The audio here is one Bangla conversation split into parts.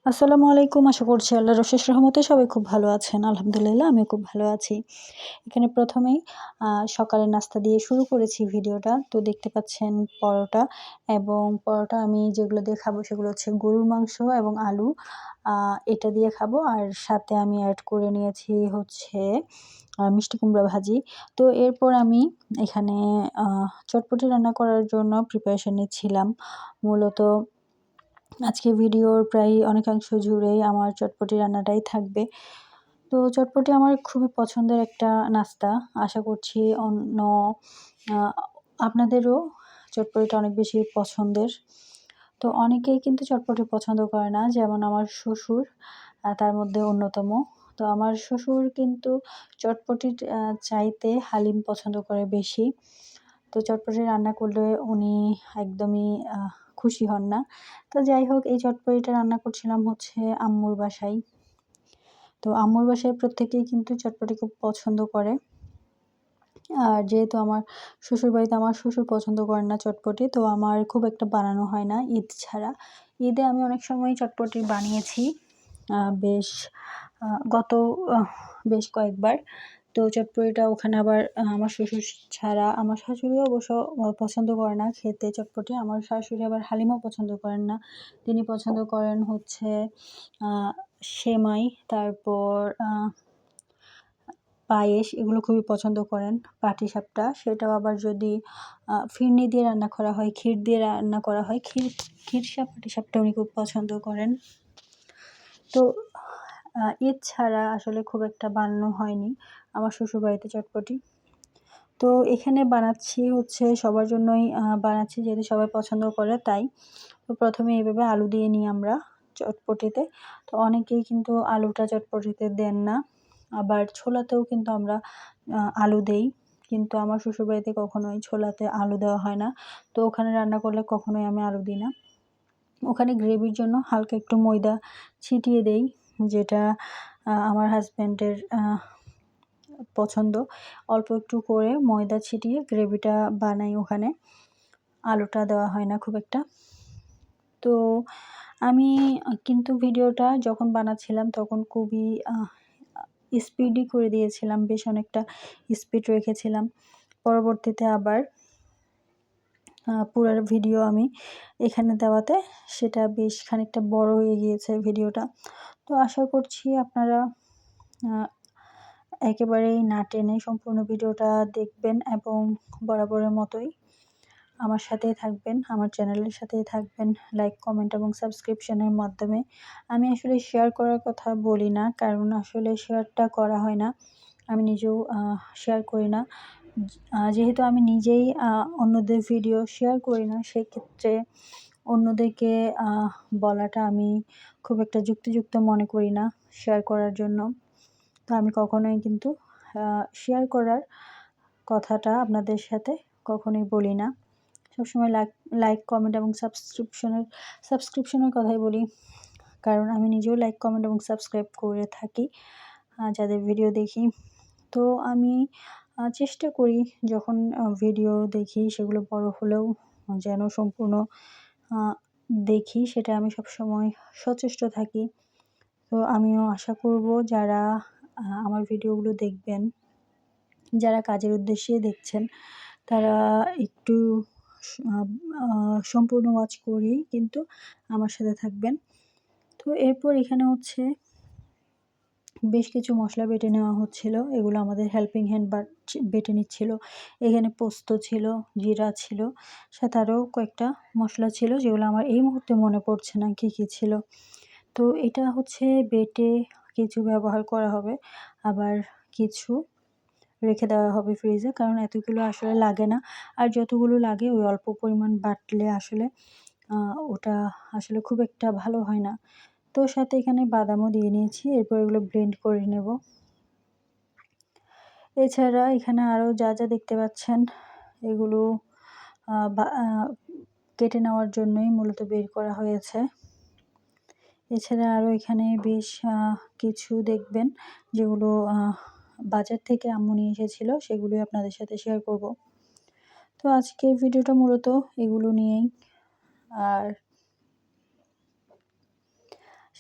আসসালামু আলাইকুম। আশা করছি আল্লাহর অশেষ রহমতে সবাই খুব ভালো আছেন। আলহামদুলিল্লাহ আমিও খুব ভালো আছি। এখানে ১ম এই সকালের নাস্তা দিয়ে শুরু করেছি ভিডিওটা। তো দেখতে পাচ্ছেন পরোটা এবং পরোটা আমি যেগুলো দিয়ে খাবো সেগুলো হচ্ছে গরুর মাংস এবং আলু। এটা দিয়ে খাবো। আর সাথে আমি এড করে নিয়েছি হচ্ছে মিষ্টি কুমড়া ভাজি। তো এরপর আমি এখানে চটপটি রান্না করার জন্য প্রিপারেশন নিচ্ছিলাম। মূলত আজকে ভিডিওর প্রায় অনেকাংশ জুড়েই আমার চটপটি রান্নাটাই থাকবে। তো চটপটি আমার খুবই পছন্দের একটা নাস্তা। আশা করছি আ আপনাদেরও চটপটিটা অনেক বেশি পছন্দের। তো অনেকেই কিন্তু চটপটি পছন্দ করে না। যেমন আমার শ্বশুর তার মধ্যে অন্যতম। তো আমার শ্বশুর কিন্তু চটপটির চাইতে হালিম পছন্দ করে বেশি। তো চটপটি রান্না করলে উনি একদমই খুশি হন না। তো যাই হোক এই চটপটিটা রান্না করছিলাম হচ্ছে আম্মুর বাসায়। তো আম্মুর বাসায় প্রত্যেকেই কিন্তু চটপটি খুব পছন্দ করে। আর যেহেতু আমার শ্বশুরবাড়িতে আমার শ্বশুর পছন্দ করেন না চটপটি, তো আমার খুব একটা বানানো হয় না ঈদ ছাড়া। ঈদে আমি অনেক সময় চটপটি বানিয়েছি। বেশ গত বেশ কয়েকবার। তো চটপটিটা ওখানে আবার আমার শ্বশুর ছাড়া আমার শাশুড়িও অবশ্য পছন্দ করে না খেতে চটপটি। আমার শাশুড়ি আবার হালিমও পছন্দ করেন না। তিনি পছন্দ করেন হচ্ছে আ সেমাই, তারপর পায়েস এগুলো খুবই পছন্দ করেন। পাটিসাপটা সেটাও আবার যদি ফিরনি দিয়ে রান্না করা হয়, ক্ষীর দিয়ে রান্না করা হয়, পাটিসাপটা উনি খুব পছন্দ করেন। তো ঈদ ছাড়া আসলে খুব একটা বানানো হয়নি আমার শ্বশুরবাড়িতে চটপটি। তো এখানে বানাচ্ছি হচ্ছে সবার জন্যই বানাচ্ছি যেহেতু সবাই পছন্দ করে তাই। তো ১ম এ এভাবে আলু দিয়ে নিই আমরা চটপটিতে। তো অনেকেই কিন্তু আলুটা চটপটিতে দেন না। আবার ছোলাতেও কিন্তু আমরা আলু দেই। কিন্তু আমার শ্বশুরবাড়িতে কখনোই ছোলাতে আলু দেওয়া হয় না। তো ওখানে রান্না করলে কখনোই আমি আলু দিই না। ওখানে গ্রেভির জন্য হালকা একটু ময়দা ছিটিয়ে দেই, যেটা আমার হাসব্যান্ডের পছন্দ। অল্প একটু করে ময়দা ছিটিয়ে গ্রেভিটা বানাই ওখানে। আলুটা দেওয়া হয় না খুব একটা। তো আমি কিন্তু ভিডিওটা যখন বানাচ্ছিলাম তখন খুবই স্পিডি করে দিয়েছিলাম। বেশ অনেকটা স্পিড রেখেছিলাম। পরবর্তীতে আবার পুরা ভিডিও আমি এখানে দেওয়াতে সেটা বেশ খানিকটা বড় হয়ে গিয়েছে ভিডিওটা। তো আশা করছি আপনারা আ একেবারেই না টেনে সম্পূর্ণ ভিডিওটা দেখবেন এবং বরাবরের মতোই আমার সাথেই থাকবেন, আমার চ্যানেলের সাথেই থাকবেন। লাইক, কমেন্ট এবং সাবস্ক্রিপশনের মাধ্যমে। আমি আসলে শেয়ার করার কথা বলি না, কারণ আসলে শেয়ারটা করা হয় না। আমি নিজেও শেয়ার করি না। যেহেতু আমি নিজেই অন্যদের ভিডিও শেয়ার করি না, সেক্ষেত্রে অন্যদেরকে বলাটা আমি খুব একটা যুক্তিযুক্ত মনে করি না শেয়ার করার জন্য। তো আমি কখনোই কিন্তু শেয়ার করার কথাটা আপনাদের সাথে কখনোই বলি না। সবসময় লাইক, কমেন্ট এবং সাবস্ক্রিপশনের কথাই বলি। কারণ আমি নিজেও লাইক, কমেন্ট এবং সাবস্ক্রাইব করে থাকি যাদের ভিডিও দেখি। তো আমি চেষ্টা করি যখন ভিডিও দেখি সেগুলো বড় হলেও যেন সম্পূর্ণ আ দেখি, সেটা আমি সবসময় সচেষ্ট থাকি। তো আমিও আশা করব যারা আমার ভিডিওগুলো দেখবেন, যারা কাজের উদ্দেশ্যে দেখছেন, তারা একটু স আ আ সম্পূর্ণ ওয়াচ করেই কিন্তু আমার সাথে থাকবেন। তো এরপর এখানে হচ্ছে বেশ কিছু মসলা বেটে নেওয়া হচ্ছিল। এগুলো আমাদের হেল্পিং হ্যান্ড বেটে নিচ্ছিল। এখানে পোস্ত ছিল, জিরা ছিল, সাথে আরও কয়েকটা মসলা ছিল যেগুলো আমার এই মুহূর্তে মনে পড়ছে না কী, কী ছিল। তো এটা হচ্ছে বেটে কিছু ব্যবহার করা হবে, আবার কিছু রেখে দেওয়া হবে ফ্রিজে, কারণ এতগুলো আসলে লাগে না। আর যতগুলো লাগে ওই অল্প পরিমাণ বাটলে আসলে ওটা আসলে খুব একটা ভালো হয় না। তো সাথে এখানে বাদামও দিয়ে নিয়েছি। এরপর এগুলো ব্লেন্ড করে নেব। এছাড়া এখানে আরও যা, যা দেখতে পাচ্ছেন এগুলো আ বা কেটে নেওয়ার জন্যই মূলত বের করা হয়েছে। এছাড়া আরও এখানে বেশ কিছু দেখবেন যেগুলো বাজার থেকে আম্মু নিয়ে এসেছিল, সেগুলোই আপনাদের সাথে শেয়ার করব। তো আজকের ভিডিওটা মূলত এগুলো নিয়েই। আর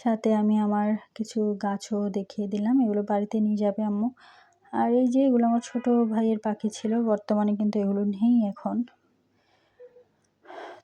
সাথে আমি আমার কিছু গাছও দেখিয়ে দিলাম। এগুলো বাড়িতে নিয়ে যাবে আম্মু। আর এই যে এগুলো আমার ছোট ভাইয়ের পাখি ছিল, বর্তমানে কিন্তু এগুলো নেই এখন।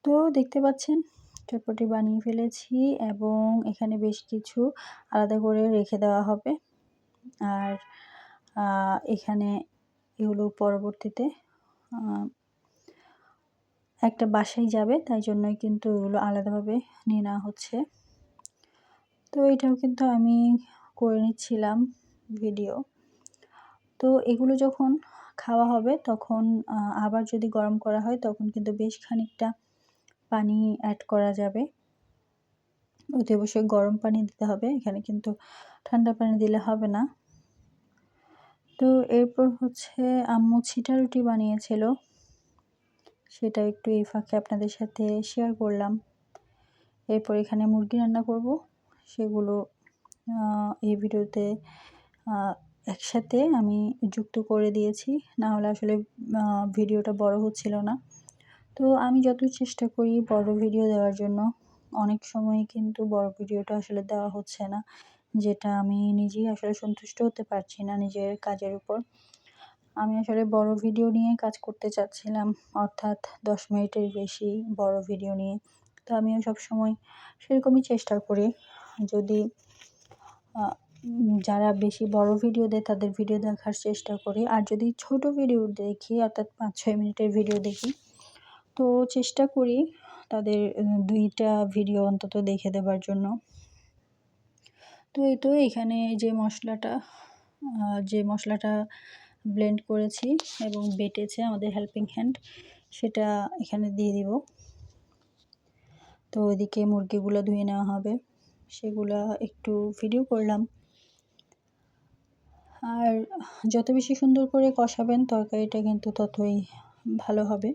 তো দেখতে পাচ্ছেন চটপটি বানিয়ে ফেলেছি এবং এখানে বেশ কিছু আলাদা করে রেখে দেওয়া হবে। আর এখানে এগুলো পরবর্তীতে একটা বাসায় যাবে, তাই জন্যই কিন্তু এগুলো আলাদাভাবে নিয়ে নেওয়া হচ্ছে। তো এটাও কিন্তু আমি করে নিচ্ছিলাম ভিডিও। তো এগুলো যখন খাওয়া হবে তখন আবার যদি গরম করা হয় তখন কিন্তু বেশ খানিকটা পানি অ্যাড করা যাবে। অতি অবশ্যই গরম পানি দিতে হবে, এখানে কিন্তু ঠান্ডা পানি দিলে হবে না। তো এরপর হচ্ছে আম্মু ছিটা রুটি বানিয়েছিল, সেটা একটু এই ফাঁকে আপনাদের সাথে শেয়ার করলাম। এরপর এখানে মুরগি রান্না করব, সেগুলো এই ভিডিওতে একসাথে আমি যুক্ত করে দিয়েছি, না হলে আসলে ভিডিওটা বড় হচ্ছিল না। তো আমি যতই চেষ্টা করি বড় ভিডিও দেওয়ার জন্য, অনেক সময় কিন্তু বড় ভিডিওটা আসলে দেওয়া হচ্ছে না, যেটা আমি নিজেই আসলে সন্তুষ্ট হতে পারছি না নিজের কাজের উপর। আমি আসলে বড় ভিডিও নিয়ে কাজ করতে চাচ্ছিলাম, অর্থাৎ 10 মিনিটের বেশি বড় ভিডিও নিয়ে। তো আমিও সবসময় সেরকমই চেষ্টা করি, যদি যারা বেশি বড় ভিডিও দেয় তাদের ভিডিও দেখার চেষ্টা করি। আর যদি ছোট ভিডিও দেখি, অর্থাৎ 5-6 মিনিটের ভিডিও দেখি, তো চেষ্টা করি তাদের 2টা ভিডিও অন্তত দেখে দেবার জন্য। তো এই তো এখানে যে মশলাটা ব্লেন্ড করেছি এবং বেটেছে আমাদের হেল্পিং হ্যান্ড, সেটা এখানে দিয়ে দিব। তো ওইদিকে মুরগিগুলো ধুয়ে নেওয়া হবে, সেগুলা একটু ভিডিও করলাম। আর যত বেশি সুন্দর করে কষাবেন তরকারিটা কিন্তু ততই ভালো হবে।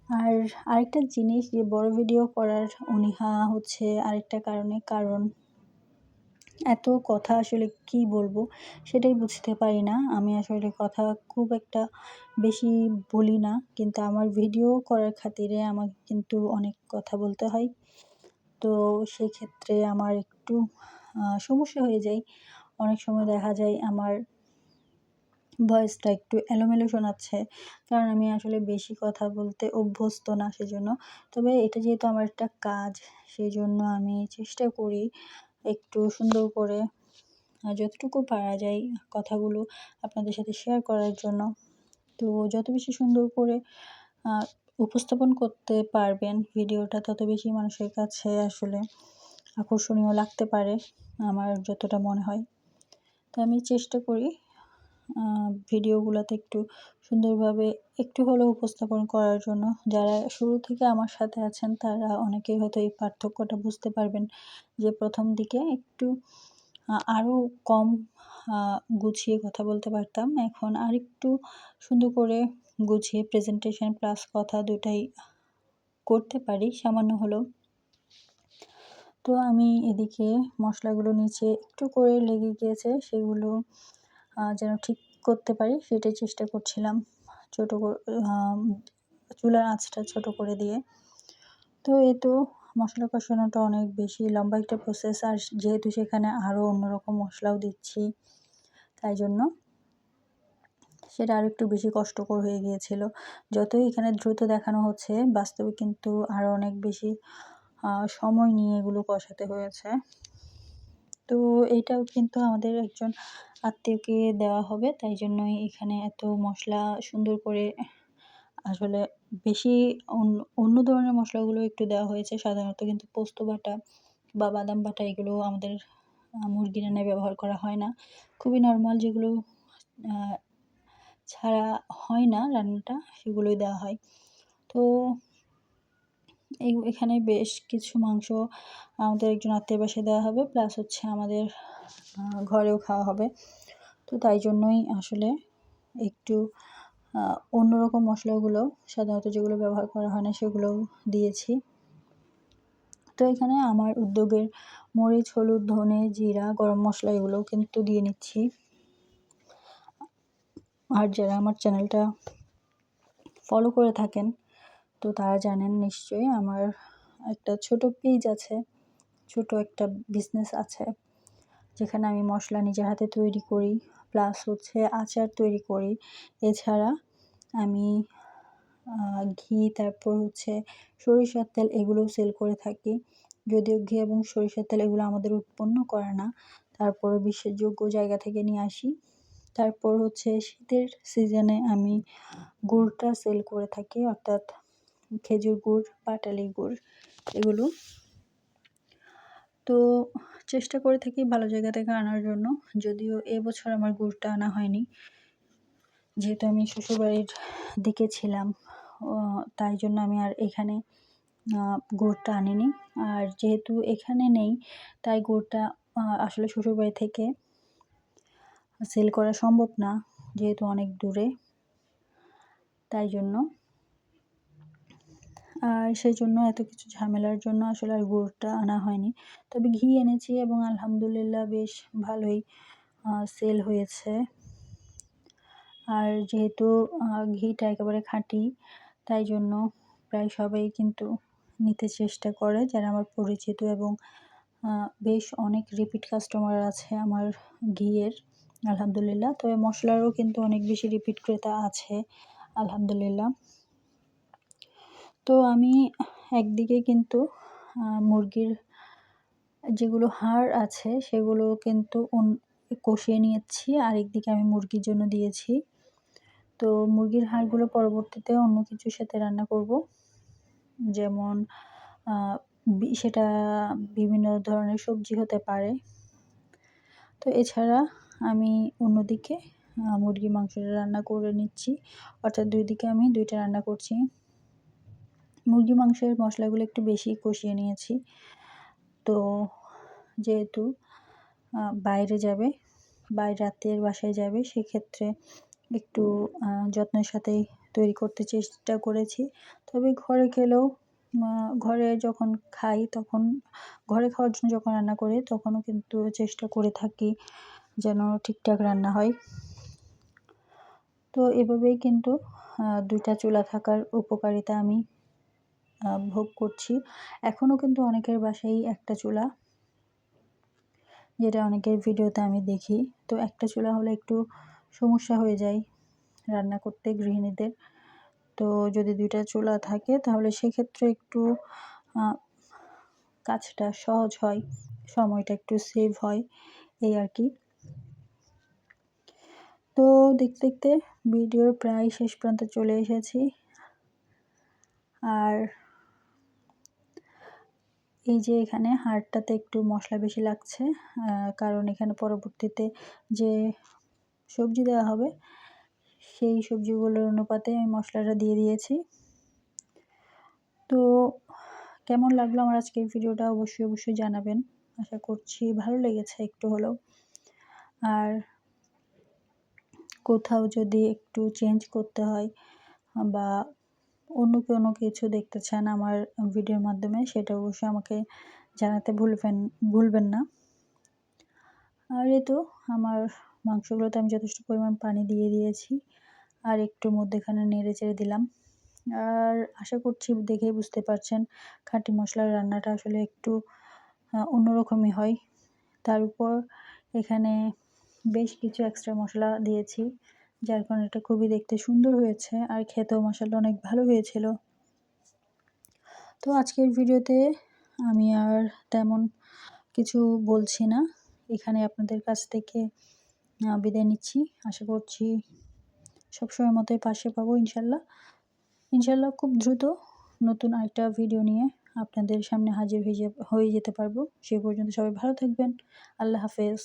আর আরেকটা জিনিস, যে বড় ভিডিও করার অনীহা হচ্ছে আরেকটা কারণ এত কথা আসলে কি বলবো সেটাই বুঝতে পারি না। আমি আসলে কথা খুব একটা বেশি বলি না, কিন্তু আমার ভিডিও করার খাতিরে আমাকে কিন্তু অনেক কথা বলতে হয়। তো সেক্ষেত্রে আমার একটু সমস্যা হয়ে যায়। অনেক সময় দেখা যায় আমার ভয়েসটা একটু এলোমেলো শোনাচ্ছে, কারণ আমি আসলে বেশি কথা বলতে অভ্যস্ত না সেজন্য। তবে এটা যেহেতু আমার একটা কাজ, সেজন্য আমি চেষ্টা করি একটু সুন্দর করে যতটুকু পারা যায় কথাগুলো আপনাদের সাথে শেয়ার করার জন্য। তো যত বেশি সুন্দর করে উপস্থাপন করতে পারবেন ভিডিওটা, তত বেশি মানুষের কাছে আসলে আকর্ষণীয় লাগতে পারে, আমার যতটা মনে হয়। তো আমি চেষ্টা করি ভিডিওগুলোতে একটু সুন্দরভাবে একটু হলেও উপস্থাপন করার জন্য। যারা শুরু থেকে আমার সাথে আছেন তারা অনেকেই হয়তো এই পার্থক্যটা বুঝতে পারবেন, যে প্রথম দিকে একটু আরও কম গুছিয়ে কথা বলতে পারতাম। এখন আরেকটু সুন্দর করে গুছিয়ে প্রেজেন্টেশন প্লাস কথা দুটাই করতে পারি সামান্য হলেও। তো আমি এদিকে মশলাগুলো নিচে একটু করে লেগে গিয়েছে, সেগুলো যেন ঠিক করতে পারি সেটাই চেষ্টা করছিলাম, ছোটো করে চুলার আঁচটা ছোট করে দিয়ে। তো এই তো মশলা কষানোটা অনেক বেশি লম্বা একটা প্রসেস, আর যেহেতু সেখানে আরও অন্যরকম মশলাও দিচ্ছি, তাই জন্য সেটা আরও একটু বেশি কষ্টকর হয়ে গিয়েছিল। যতই এখানে দ্রুত দেখানো হচ্ছে, বাস্তবে কিন্তু আরও অনেক বেশি সময় নিয়ে এগুলো কষাতে হয়েছে। তো এইটাও কিন্তু আমাদের একজন আত্মীয়কে দেওয়া হবে, তাই জন্যই এখানে এত মশলা সুন্দর করে আসলে বেশি অন্য ধরনের মশলাগুলো একটু দেওয়া হয়েছে। সাধারণত কিন্তু পোস্ত বাটা বা বাদাম বাটা এগুলো আমাদের মুরগি রান্নায় ব্যবহার করা হয় না। খুবই নরমাল যেগুলো ছাড়া হয় না রান্নাটা, সেগুলোই দেওয়া হয়। তো এখানে বেশ কিছু মাংস আমাদের একজন আত্মীয়ের বাসায় দেওয়া হবে, প্লাস হচ্ছে আমাদের ঘরেও খাওয়া হবে। তো তাই জন্যই আসলে একটু অন্যরকম মশলাগুলো, সাধারণত যেগুলো ব্যবহার করা হয় না সেগুলোও দিয়েছি। তো এখানে আমার উদ্যোগের মরিচ, হলুদ, ধনে, জিরা, গরম মশলা এগুলোও কিন্তু দিয়ে নিচ্ছি। আর যারা আমার চ্যানেলটা ফলো করে থাকেন তো তারা জানেন নিশ্চয়ই, আমার একটা ছোট পেজ আছে, ছোট একটা বিজনেস আছে, যেখানে আমি মশলা নিজের হাতে তৈরি করি, প্লাস হচ্ছে আচার তৈরি করি। এছাড়া আমি ঘি, তারপর হচ্ছে সরিষার তেল, এগুলোও সেল করে থাকি। যদিও ঘি এবং সরিষার তেল এগুলো আমাদের উৎপন্ন করে না, তারপরও বিশ্বাসযোগ্য জায়গা থেকে নিয়ে আসি। তারপর হচ্ছে শীতের সিজনে আমি গুড়টা সেল করে থাকি, অর্থাৎ খেজুর গুড়, পাটালি গুড় এগুলো। তো চেষ্টা করে থাকি ভালো জায়গা থেকে আনার জন্য, যদিও এবছর আমার গুড়টা আনা হয়নি, যেহেতু আমি শ্বশুরবাড়ির দিকে ছিলাম, তাই জন্য আমি আর এখানে গুড়টা আনিনি। আর যেহেতু এখানে নেই, তাই গুড়টা আসলে শ্বশুরবাড়ি থেকে সেল করা সম্ভব না, যেহেতু অনেক দূরে, তাই জন্য। আর সেই জন্য এত কিছু ঝামেলার জন্য আসলে আর গুড়টা আনা হয়নি। তবে ঘি এনেছি এবং আলহামদুলিল্লাহ বেশ ভালোই সেল হয়েছে। আর যেহেতু ঘিটা একেবারে খাঁটি, তাই জন্য প্রায় সবাই কিন্তু নিতে চেষ্টা করে, যারা আমার পরিচিত, এবং বেশ অনেক রিপিট কাস্টমার আছে আমার ঘিয়ের, আলহামদুলিল্লাহ। তবে মশলারও কিন্তু অনেক বেশি রিপিট ক্রেতা আছে, আলহামদুলিল্লাহ। তো আমি একদিকে কিন্তু মুরগির যেগুলো হাড় আছে সেগুলো কিন্তু কষিয়ে নিয়েছি, আরেকদিকে আমি মুরগির জন্য দিয়েছি। তো মুরগির হাড়গুলো পরবর্তীতে অন্য কিছুর সাথে রান্না করব, যেমন সেটা বিভিন্ন ধরনের সবজি হতে পারে। তো এছাড়া আমি অন্যদিকে মুরগির মাংসটা রান্না করে নিচ্ছি, অর্থাৎ দুই দিকে আমি দুইটা রান্না করছি। মুরগি মাংসের মশলাগুলো একটু বেশি কষিয়ে নিয়েছি। তো যেহেতু বাইরে যাবে, রাতের বাসায় যাবে, সেক্ষেত্রে একটু যত্নের সাথেই তৈরি করতে চেষ্টা করেছি। তবে ঘরে খেলেও, ঘরে যখন খাই তখন, ঘরে খাওয়ার জন্য যখন রান্না করি তখনও কিন্তু চেষ্টা করে থাকি যেন ঠিকঠাক রান্না হয়। তো এভাবেই কিন্তু দুইটা চুলা থাকার উপকারিতা আমি ভোগ করছি। এখনও কিন্তু অনেকের বাসায় একটা চুলা, যেটা অনেকের ভিডিওতে আমি দেখি। তো একটা চুলা হলে একটু সমস্যা হয়ে যায় রান্না করতে গৃহিণীদের। তো যদি দুইটা চুলা থাকে তাহলে সেক্ষেত্রে একটু কাজটা সহজ হয়, সময়টা একটু সেভ হয়, এই আর কি। তো দেখতে দেখতে ভিডিওর প্রায় শেষ প্রান্তে চলে এসেছি। আর এই যে এখানে হাড়টাতে একটু মশলা বেশি লাগছে, কারণ এখানে পরবর্তীতে যে সবজি দেওয়া হবে সেই সবজিগুলোর অনুপাতে আমি মশলাটা দিয়ে দিয়েছি। তো কেমন লাগলো আমার আজকের ভিডিওটা অবশ্যই জানাবেন। আশা করছি ভালো লেগেছে একটু হলেও। আর কোথাও যদি একটু চেঞ্জ করতে হয় বা অন্য কোনো কিছু দেখতে চান আমার ভিডিওর মাধ্যমে, সেটা অবশ্যই আমাকে জানাতে ভুলবেন না। আর এই তো আমার মাংসগুলোতে আমি যথেষ্ট পরিমাণ পানি দিয়ে দিয়েছি, আর একটু মধ্যেখানে নেড়ে চেড়ে দিলাম। আর আশা করছি দেখেই বুঝতে পারছেন খাঁটি মশলার রান্নাটা আসলে একটু অন্যরকমই হয়। তার উপর এখানে বেশ কিছু এক্সট্রা মশলা দিয়েছি, যার কারণে এটা খুবই দেখতে সুন্দর হয়েছে, আর খেতেও মাশাআল্লাহ অনেক ভালো হয়েছিল। তো আজকের ভিডিওতে আমি আর তেমন কিছু বলছি না, এখানে আপনাদের কাছ থেকে বিদায় নিচ্ছি। আশা করছি সবসময় মতোই পাশে পাবো ইনশাল্লাহ। খুব দ্রুত নতুন আরেকটা ভিডিও নিয়ে আপনাদের সামনে হাজির হয়ে যেতে পারবো। সে পর্যন্ত সবাই ভালো থাকবেন। আল্লাহ হাফেজ।